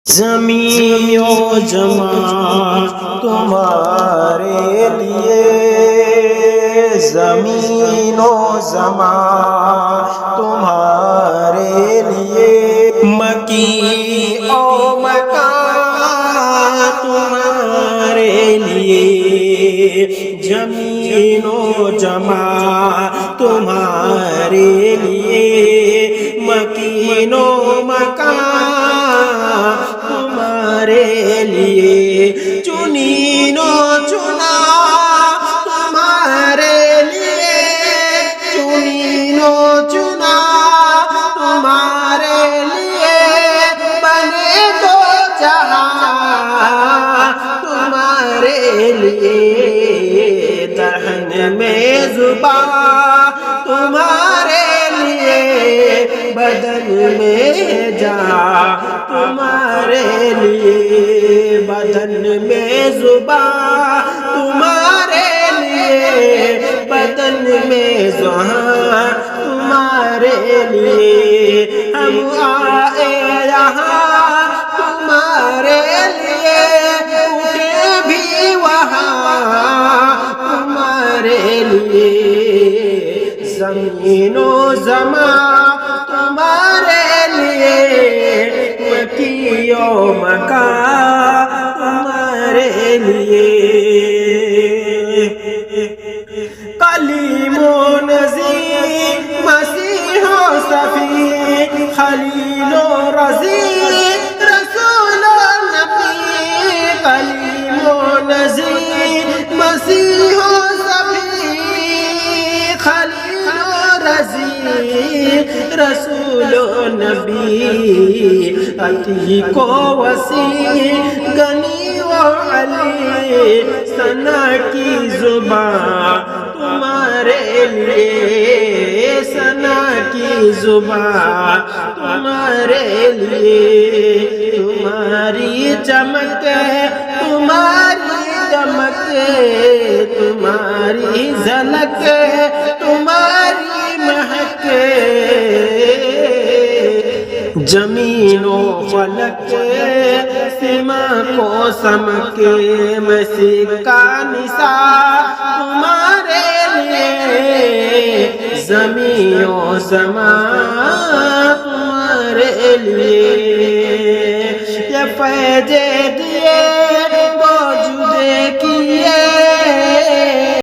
زمین و جماع تمہارے لیے، زمین و زمان تمہارے لیے، مکی و مکان تمہارے لیے، زمین و جماع تمہارے لیے، مکین و مکان تمہارے لیے، چنین و چنا تمہارے لیے، چنین و چنا تمہارے لیے، بنے دو جہاں تمہارے لیے، دہن میں زبان تمہارے لیے، بدن میں جان تمہارے لیے، بدن میں زبان تمہارے لیے، بدن میں زبان تمہارے لیے، ہم آئے یہاں تمہارے لیے، اٹھے بھی وہاں تمہارے لیے، زمین و زمان تمہارے لیے، مکی و مکان تمہارے لیے، کلیم و نذیر مسیح و صفی، خلیل و رضی رسول و نبی، کلیم و نذیر مسیح و صفی، خلیل و رضی رسول و نبی، عتیق و وسیع غنی و علی، ثنا کی زبان تمہارے لیے، ثنا کی زبان تمہارے لیے، تمہاری چمک تمہاری دمک، تمہاری جھلک تمہاری مہک، زمین و فلک سما کو سمک، مسیح کا نثار تمہارے لیے، زمین و زمان تمہارے لیے، یہ فیض دیے موجودے